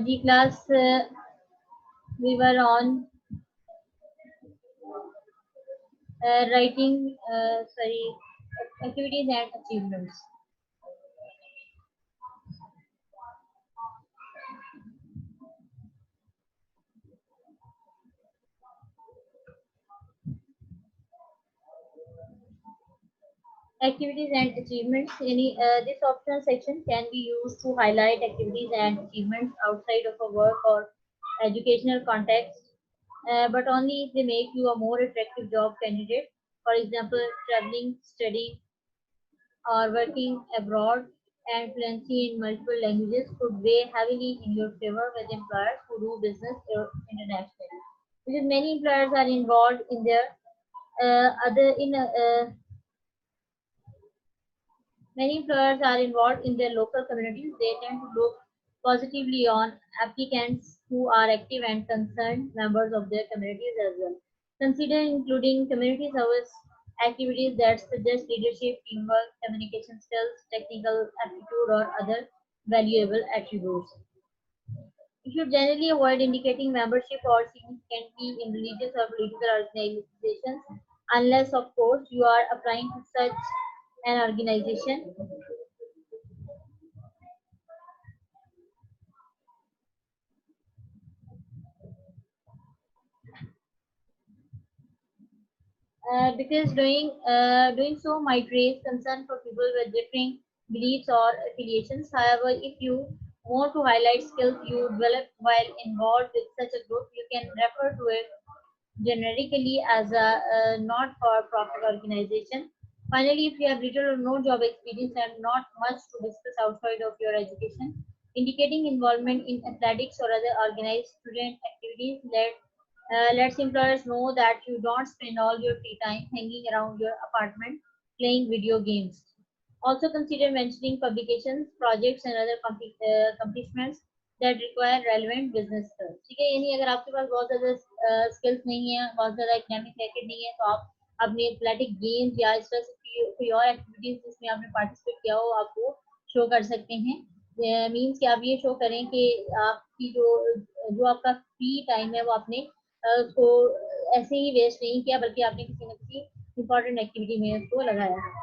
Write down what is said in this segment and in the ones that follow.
The class we were on writing, activities and achievements. Activities and achievements. This optional section can be used to highlight activities and achievements outside of a work or educational context, but only if they make you a more attractive job candidate. For example, traveling, studying, or working abroad, and fluency in multiple languages could weigh heavily in your favor with employers who do business internationally. Because many employers are involved in their other in Many employers are involved in their local communities. They tend to look positively on applicants who are active and concerned members of their communities as well. Consider including community service activities that suggest leadership, teamwork, communication skills, technical aptitude, or other valuable attributes. You should generally avoid indicating membership or significantly in religious or political organizations unless, of course, you are applying to such an organization. Because doing so might raise concern for people with differing beliefs or affiliations. However, if you want to highlight skills you develop while involved with such a group, you can refer to it generically as a not-for-profit organization. Finally, if you have little or no job experience and not much to discuss outside of your education, indicating involvement in athletics or other organized student activities lets employers know that you don't spend all your free time hanging around your apartment playing video games. Also consider mentioning publications, projects and other accomplishments that require relevant business skills. ठीक है, यानी अगर आपके पास बहुत ज़्यादा skills नहीं है, बहुत ज़्यादा academic record नहीं है, तो आप अपने athletic games या इस तरह से कोई और activities जिसमें आपने participate किया हो, आप वो show कर सकते हैं. मीन्स कि आप ये शो करें कि आपकी जो आपका फ्री टाइम है वो आपने उसको ऐसे ही वेस्ट नहीं किया, बल्कि आपने किसी न किसी इंपॉर्टेंट एक्टिविटी में उसको लगाया है.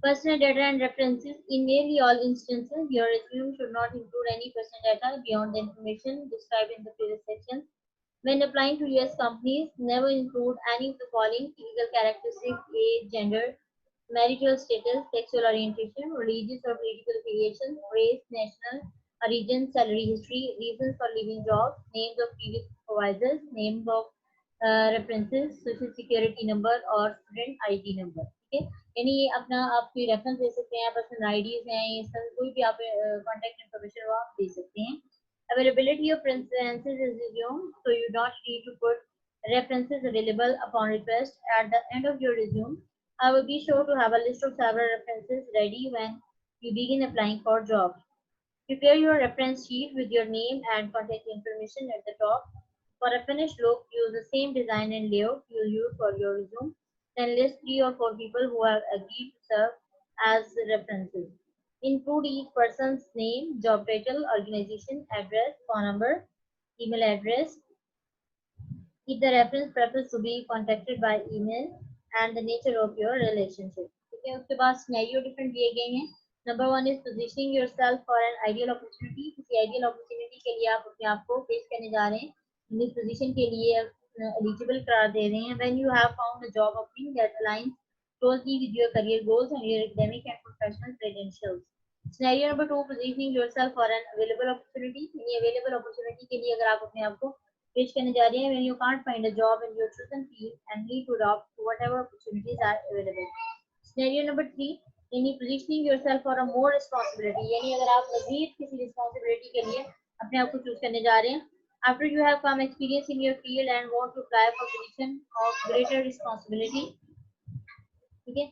Personal data and references. In nearly all instances, your resume should not include any personal data beyond the information described in the previous section. When applying to US companies, never include any of the following: physical characteristics, age, gender, marital status, sexual orientation, religious or political affiliation, race, national origin, salary history, reasons for leaving jobs, names of previous supervisors, names of references, social security number और student ID number. ठीक है, यानी ये अपना आप कोई reference दे सकते हैं, पर्सनल आईडीज हैं, ये सब कोई भी आप कॉन्टैक्ट इन्फॉर्मेशन वो आप दे सकते हैं. Availability of references is resumed, so you don't need to put references available upon request at the end of your resume. I will be sure to have a list of several references ready when you begin applying for jobs. Prepare your reference sheet with your name and contact information at the top. For a finished look, use the same design and layout you'll use for your resume. Then list 3 or 4 people who have agreed to serve as references. Include each person's name, job title, organization, address, phone number, email address. If the reference prefers to be contacted by email and the nature of your relationship. ठीक है, उसके बाद scenario different दिए गए हैं. Number 1 is positioning yourself for an ideal opportunity. किसी ideal opportunity के लिए आप अपने आप को पेश करने जा रहे हैं. इस पोजीशन के लिए एलिजिबल करार दे रहे हैं. When you have found a job opening that aligns closely with your career goals and your academic and professional credentials. Scenario number 2, positioning yourself for an available opportunity. यानी available opportunity के लिए अगर आप अपने आप को पेश करने जा रहे हैं when you can't find a job in your chosen field and need to adopt to whatever opportunities are available. Scenario number 3, यानी positioning yourself for a more responsibility, यानी अगर आप मजीद किसी responsibility के लिए अपने आप को चूज करने जा रहे हैं after you have some experience in your field and want to apply for position of greater responsibility. ठीक है,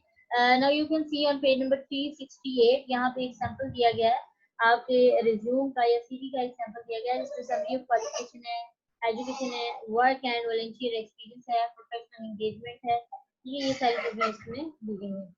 now you can see on page number 368 यहाँ पे एक सैंपल दिया गया है आपके रिज्यूम का या सीवी का एक सैंपल दिया गया है जिसमें समरी ऑफ क्वालिफिकेशन है, एजुकेशन है, वर्क एंड वॉलंटियर एक्सपीरियंस है, प्रोफेशनल एंगेजमेंट है, ये सारी चीजें इसमें दी गई हैं।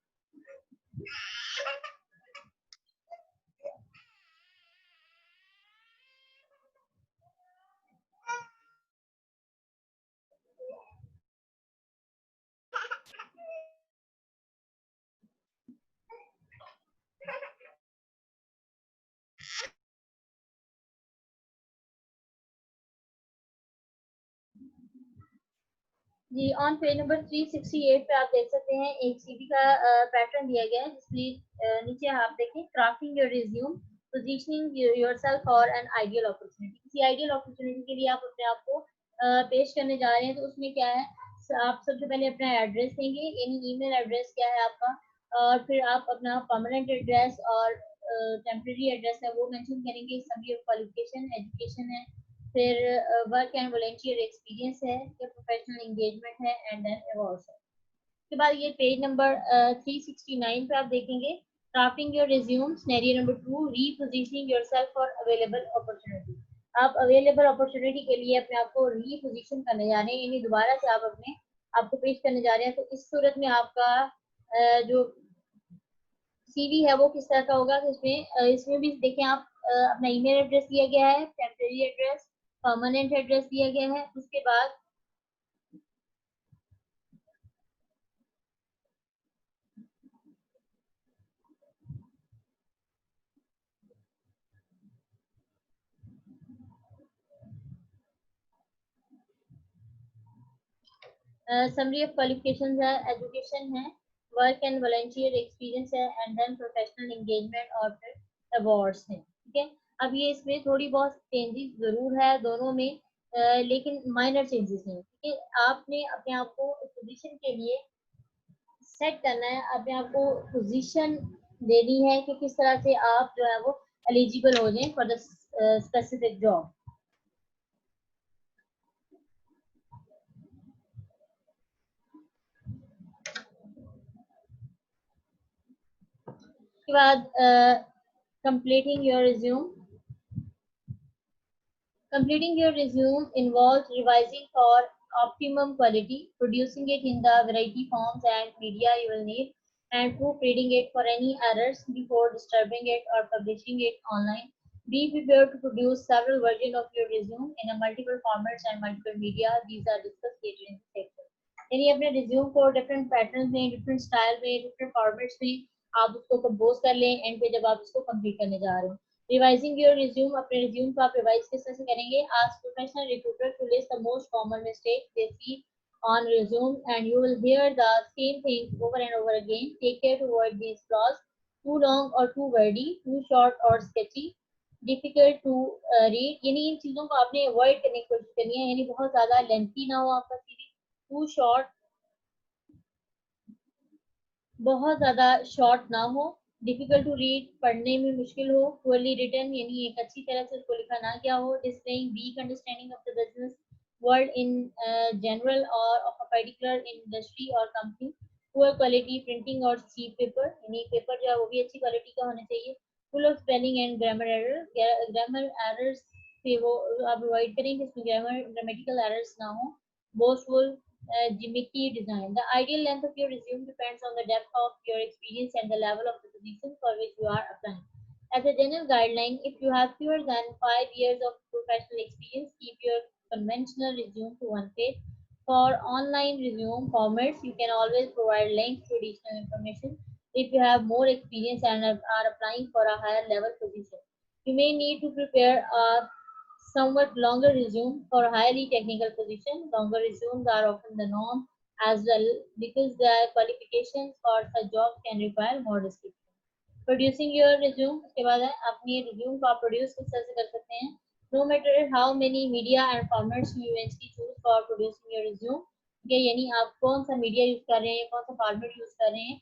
जी ऑन पेज नंबर 368 पे आप देख सकते हैं एक सीवी का पैटर्न दिया गया है जिसमें नीचे आप देखें crafting your resume, positioning yourself for an ideal opportunity. किसी आइडियल अपॉर्चुनिटी के लिए आप अपने आप को पेश करने जा रहे हैं तो उसमें क्या है, आप सबसे पहले अपना एड्रेस देंगे, यानी ईमेल एड्रेस क्या है आपका, और फिर आप अपना परमानेंट एड्रेस और टेम्परेरी एड्रेस है वो मेंशन करेंगे, समरी ऑफ क्वालिफिकेशन, एजुकेशन है, फिर वर्क एंड वॉलंटियर एक्सपीरियंस है, या प्रोफेशनल एंगेजमेंट है, एंड देन अवार्ड्स है। उसके बाद ये पेज नंबर 369 पे आप देखेंगे crafting your resume, scenario number 2, repositioning yourself for available opportunity. आप अवेलेबल अपॉर्चुनिटी के लिए अपने आप को रीपोजीशन करने जा रहे हैं, यानी दोबारा से आप अपने आपको पेश करने जा रहे हैं। तो इस सूरत में आपका जो सीवी है वो किस तरह का होगा, तो इसमें भी देखें आप अपना ईमेल एड्रेस दिया गया है, टेम्परेरी एड्रेस, परमानेंट एड्रेस दिया गया है, उसके बाद समरी ऑफ क्वालिफिकेशंस है, एजुकेशन है, वर्क एंड वॉलंटियर एक्सपीरियंस है, एंड देन प्रोफेशनल एंगेजमेंट और फिर अवार्ड्स हैं। ठीक है, अब ये इसमें थोड़ी बहुत चेंजेस जरूर है दोनों में, लेकिन माइनर चेंजेस हैं। ठीक है, आपने अपने आप को पोजीशन के लिए सेट करना है, अपने आप को पोजीशन देनी है कि किस तरह से आप जो है वो एलिजिबल हो जाएं फॉर द स्पेसिफिक जॉब। उसके बाद completing your resume. Completing your resume involves revising for optimum quality, producing it in the variety forms and media you will need, and proofreading it for any errors before distributing it or publishing it online. Be prepared to produce several versions of your resume in a multiple formats and multiple media. These are discussed later in the section. यानी अपने resume को different pattern में, different style में, different formats में आप उसको compose कर लें एंड पे जब आप उसको कंप्लीट करने जा रहे हो। रिवाइजिंग योर रिज्यूम, अपने रिज्यूम को आप रिवाइज किस तरह से करेंगे, ask professional recruiter to list the most common mistakes they see on resume and you will hear the same thing over and over again. Take care to avoid these flaws: too long or too wordy, too short or sketchy, difficult to read। यानी इन चीजों को आपने avoid करने की कोशिश करनी है, यानी बहुत ज्यादा लेंथी ना हो आपका सीवी, टू शॉर्ट, बहुत ज्यादा शॉर्ट ना हो, डिफिकल्ट टू रीड, पढ़ने में मुश्किल हो, पुअरली रिटन यानी एक अच्छी तरह से उसको लिखा ना गया हो, displaying weak understanding of the business world in general और ऑफ अ पर्टिकुलर इंडस्ट्री और कंपनी, पुअर क्वालिटी प्रिंटिंग और चीप पेपर, यानी पेपर जो है वो भी अच्छी क्वालिटी का होना चाहिए, full of spelling and grammar error, grammar errors से वो आप अवॉइड करें जिसमें ग्रामेटिकल एरर्स ना हो, boastful gimmicky design. The ideal length of your resume depends on the depth of your experience and the level of the position for which you are applying. As a general guideline, if you have fewer than 5 years of professional experience, keep your conventional resume to one page. For online resume formats, you can always provide links to additional information if you have more experience and are applying for a higher level position. You may need to prepare a somewhat longer resume for highly technical position. Longer resumes are often the norm as well because the qualifications for such jobs can require more description. Producing your resume, उसके बाद है अपनी resume को आप produce किस तरह से कर सकते हैं, no matter how many media and formats you eventually choose for producing your resume. ठीक है, यानी आप कौन सा मीडिया यूज कर रहे हैं, कौन सा फॉर्मेट यूज कर रहे हैं.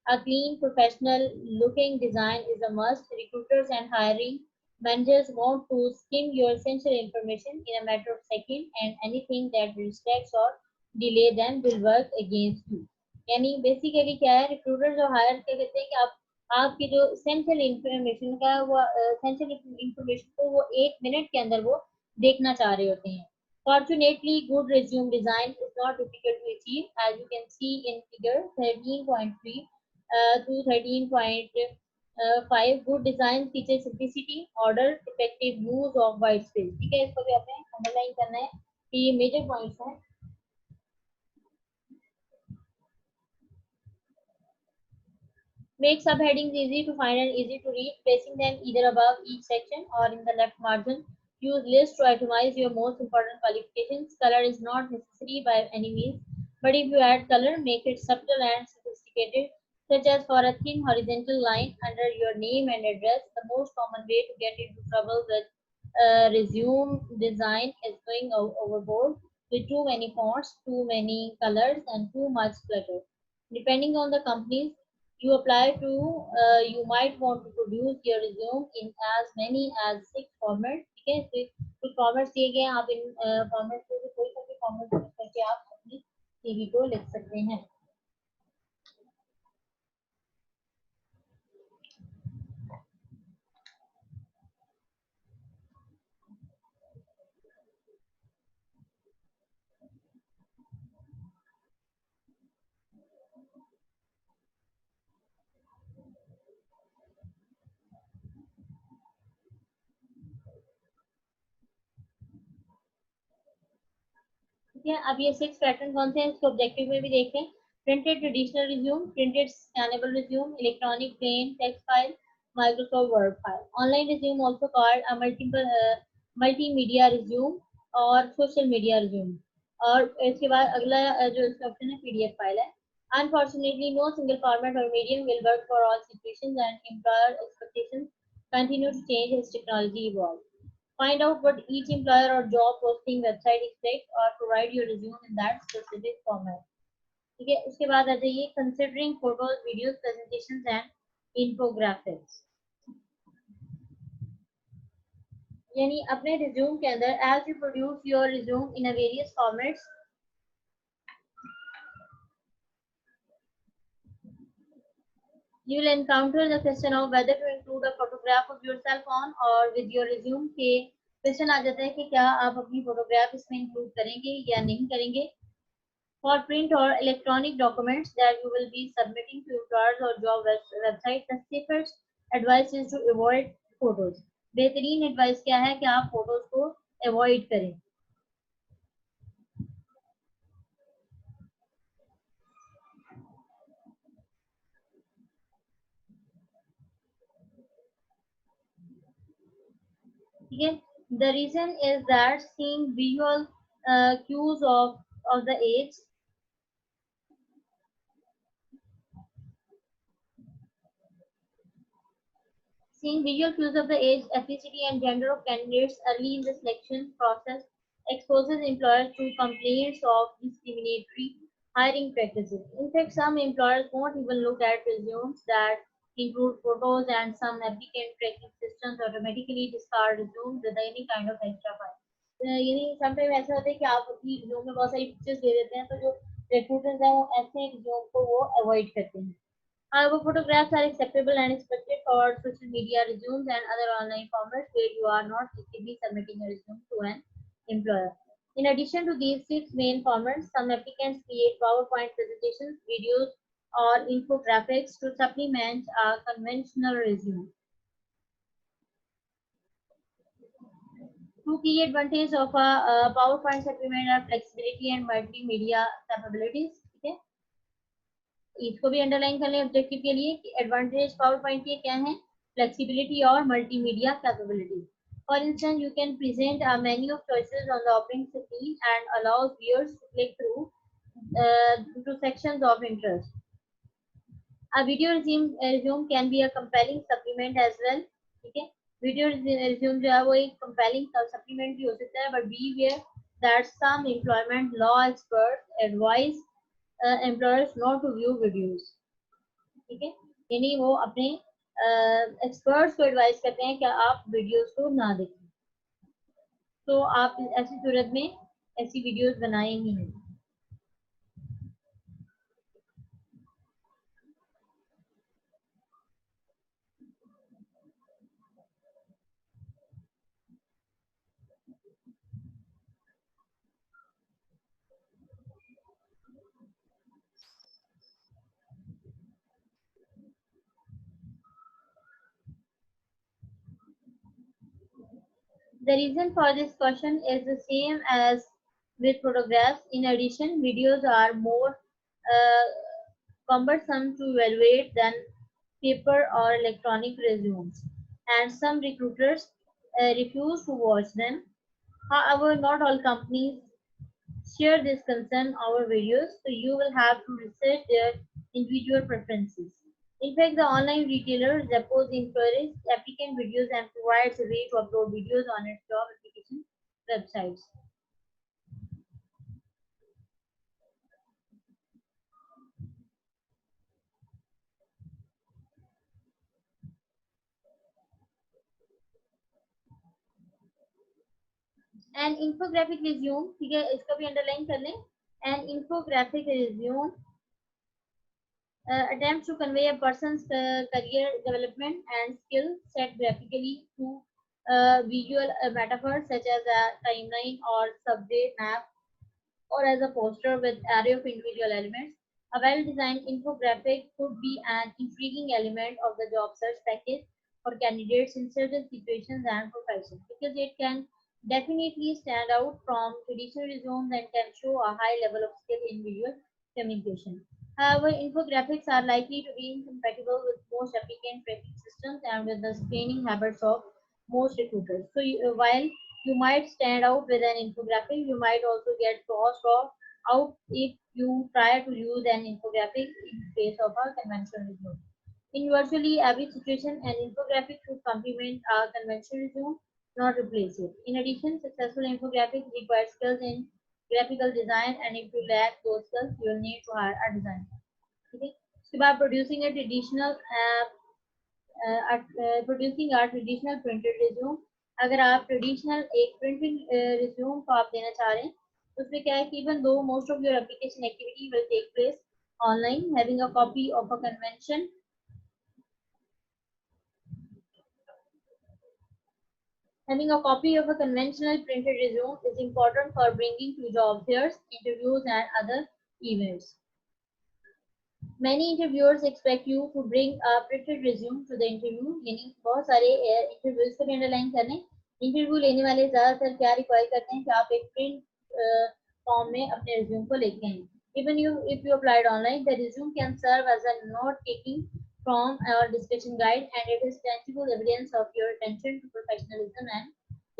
A clean, professional looking design is a must. Recruiters and hiring managers want to skim your essential information in a matter of seconds, and anything that distracts or delay them will work against you. यानी basically क्या है, recruiter जो higher क्या कहते हैं कि आप आपकी जो एसेंशियल इंफॉर्मेशन का वो एसेंशियल इंफॉर्मेशन को वो 1 मिनट के अंदर वो देखना चाह रहे होते हैं. Fortunately, good resume design is not difficult to achieve, as you can see in figure 13.3 to 13.5. Good design features simplicity, order, effective use of white space. ठीक है, इसको भी आपने अंडरलाइन करना है कि ये मेजर पॉइंट्स हैं. Make subheadings easy to find and easy to read, placing them either above each section or in the left margin. Use lists to itemize your most important qualifications. Color is not necessary by any means, but if you add color, make it subtle and sophisticated, such as for a thin horizontal line under your name and address. The most common way to get into trouble with resume design is going overboard with too many fonts, too many colors, and too much clutter. Depending on the companies you apply to, you might want to produce your resume in as many as 6 formats. ठीक है, कुछ formats दिए गए हैं, आप इन format से कोई सा भी फॉर्मेट यूज करके आप अपनी सीवी को लिख सकते हैं. ठीक है, अब ये 6 पैटर्न कौन से हैं इसको ऑब्जेक्टिव में भी देखें. Printed traditional resume, printed scannable resume, electronic plain text file, Microsoft word file. Online resume also called a multimedia resume और सोशल मीडिया रिज्यूम. और इसके बाद अगला जो इसका ऑप्शन है पीडीएफ फाइल है. Unfortunately, no single format or medium will work for all situations, and employer expectations continue to change as technology evolves. Find out what each employer or job posting website expects or provide your resume in that specific format. ठीक है, उसके बाद आ जाइए considering photos, videos, presentations and infographics. यानी अपने resume के अंदर as you produce your resume in a various formats, you will encounter the question of whether to include a photograph of yourself on or with your resume. के question आ जाता है कि क्या आप अपनी फोटोग्राफ इसमें इंक्लूड करेंगे या नहीं करेंगे. For print or electronic documents that you will be submitting to employers or job website, the safest advice is to avoid photos. बेहतरीन एडवाइस क्या है कि आप फोटोज को अवॉइड करें. ठीक है, the reason is that seeing visual cues of the age, seeing visual cues of the age, ethnicity, and gender of candidates early in the selection process exposes employers to complaints of discriminatory hiring practices. In fact, some employers won't even look at resumes that include photos, and some applicant tracking systems automatically discard resumes with any kind of extra file. यानी sometime ऐसा होता है कि आप अपनी resume में बहुत सारी पिक्चर्स दे देते हैं, तो जो रिक्रूटर्स हैं वो ऐसे रिज्यूम को वो अवॉइड करते हैं. However, photographs are acceptable and expected for social media resumes and other online formats where you are not actively submitting a resume to an employer. In addition to these 6 main formats, some applicants create PowerPoint presentations, videos, or infographics to supplement a conventional resume. Two key advantages of a PowerPoint supplement are flexibility and multimedia capabilities. ठीक है, इसको भी underline कर लें objective के लिए कि advantage power point के क्या है, फ्लेक्सिबिलिटी और multimedia capability. For instance, you can present a menu of choices on the opening screen and allows viewers to click through to sections of interest. A video resume can be a compelling supplement as well. ठीक है, video resume जो है वो एक compelling supplement भी हो सकता है, but beware that some employment law experts advise employers not to view videos. ठीक है, यानी वो अपने एक्सपर्ट्स को एडवाइस करते हैं कि आप वीडियोस को ना देखें, तो आप ऐसी सूरत में ऐसी वीडियोस बनाए ही नहीं। The reason for this question is the same as with photographs. In addition, videos are more cumbersome to evaluate than paper or electronic resumes, and some recruiters refuse to watch them. However, not all companies share this concern over videos, so you will have to research their individual preferences. In fact, the online retailer Zappos encourages applicant videos and provides a way to upload videos on its job application websites. An infographic resume, ठीक है, इसका भी underline कर लें. An infographic resume attempts to convey a person's career development and skill set graphically through visual metaphors such as a timeline or subway map, or as a poster with array of individual elements. A well-designed infographic could be an intriguing element of the job search package for candidates in certain situations and professions, because it can definitely stand out from traditional resumes and can show a high level of skill in visual communication. However, infographics are likely to be incompatible with most applicant tracking systems and with the screening habits of most recruiters. So, while you might stand out with an infographic, you might also get tossed off out if you try to use an infographic in place of a conventional resume. In virtually every situation, an infographic should complement a conventional resume, not replace it. In addition, successful infographics require skills in graphical design, and if you lack those skills, you will need to hire a designer. Okay? So by producing a traditional printed resume, अगर आप traditional एक printing resume को आप देना चाह रहे हैं, तो उसमें क्या है कि even though most of your application activity will take place online, having a copy of a convention Having a copy of a conventional printed resume is important for bringing to job fairs, interviews, and other events. Many interviewers expect you to bring a printed resume to the interview. यानी बहुत सारे interviews को भी underline कर लें. Interview लेने वाले ज्यादातर क्या रिक्वायर करते हैं कि आप एक प्रिंट फॉर्म में अपने रिज्यूम को लेके आएं. Even if you applied online, the resume can serve as a note-taking from or discussion guide, and it is tangible evidence of your attention to professionalism and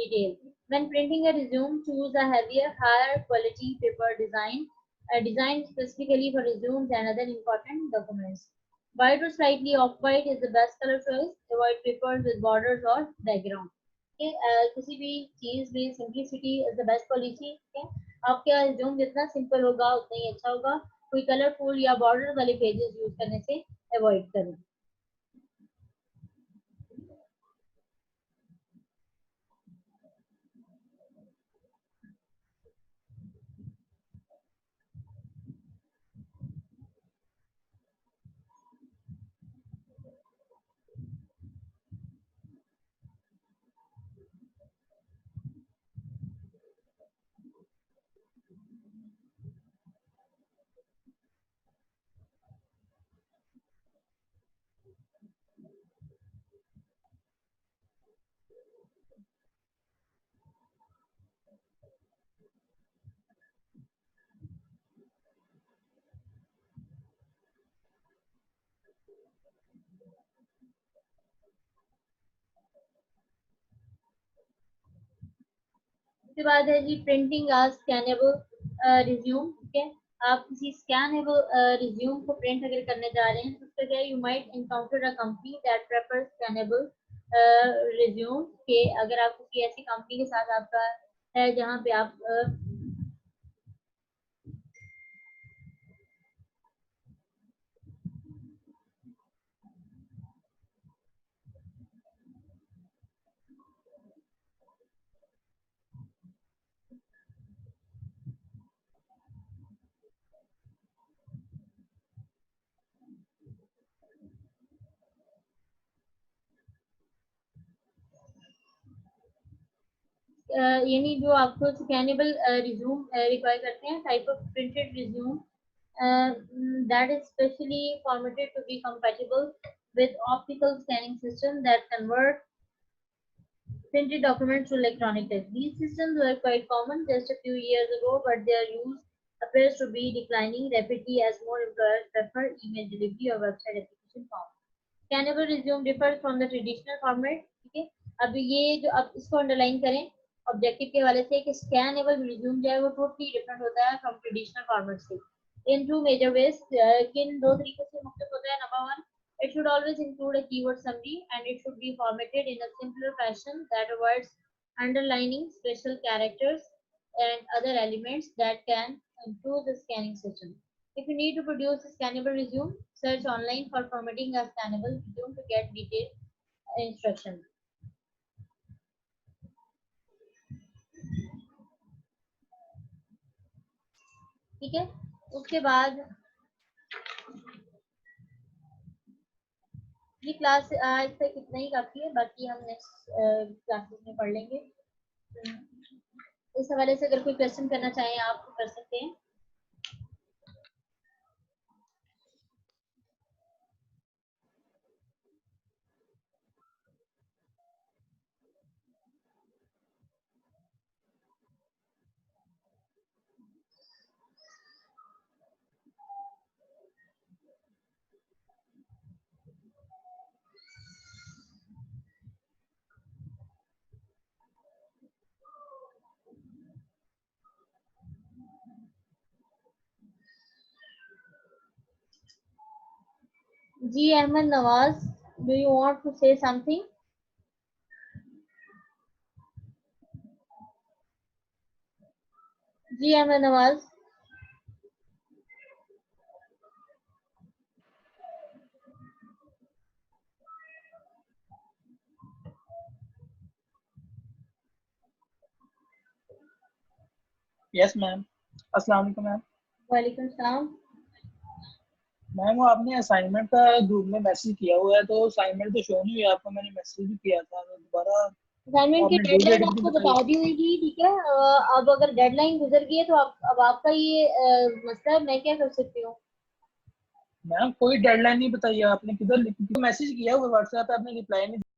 detail. When printing a resume, choose a heavier, higher quality paper designed specifically for resumes and other important documents. White or slightly off-white is the best color choice. Avoid papers with borders or background. Okay, किसी भी चीज में simplicity is the best policy. आपका resume जितना simple होगा उतना ही अच्छा होगा. कोई कलरफुल या बॉर्डर वाले पेजेस यूज करने से अवॉइड करें. उसके बाद है जी प्रिंटिंग आ स्कैनेबल रिज्यूम. ठीक है, आप किसी स्कैनेबल रिज्यूम को प्रिंट अगर करने जा रहे हैं तो उसका क्या है, you might encounter a company that prefers scannable resume के, अगर आप किसी ऐसी कंपनी के साथ आपका है जहाँ पे आप यानी जो आपको स्कैनेबल रिज्यूम रिक्वायर करते हैं, type of printed resume that is specially formatted to be compatible with optical scanning system that convert printed documents to electronic text. These systems were quite common just a few years ago, but their use appears to be declining rapidly as more employers prefer email delivery or website application form. Scannable resume differs from the traditional format. ठीक है, अब ये जो अब इसको underline करें objective के हवाले से कि स्कैनेबल रिज्यूम जो है वो टोटली डिफरेंट होता है फ्रॉम ट्रेडिशनल फॉर्मेट से इन टू मेजर वेज। किन दो तरीकों से मुख्तलिफ होता है। Number one, it should always include a keyword summary and it should be formatted in a simpler fashion that avoids underlining special characters and other elements that can improve the scanning system. If you need to produce a scannable resume, search online for formatting a scannable resume to get detailed instructions. ठीक है, उसके बाद ये class आज तक इतना ही काफी है, बाकी हम नेक्स्ट क्लासेस में पढ़ लेंगे। इस हवाले से अगर कोई क्वेश्चन करना चाहें आप तो कर सकते हैं। जी Ahmad Nawaz, do you want to say something? जी अहमद नवाज। यस मैम, अस्सलाम वालेकुम मैम। वालेकुम सलाम। मैम वो आपने असाइनमेंट का ग्रुप में मैसेज किया हुआ है, तो असाइनमेंट तो शो नहीं हुई आपको, मैंने मैसेज भी किया था दोबारा। असाइनमेंट की आपने ड्यू डेडलाइन डेट भी आपको बताई। बता दी हुई थी, ठीक है। अब अगर डेडलाइन गुजर गई है तो अब आपका ये मसला है, मैं क्या कर सकती हूँ? मैम कोई डेडलाइन नहीं बताई आपने, किधर मैसेज किया हुआ व्हाट्सएप पे, आपने रिप्लाई नहीं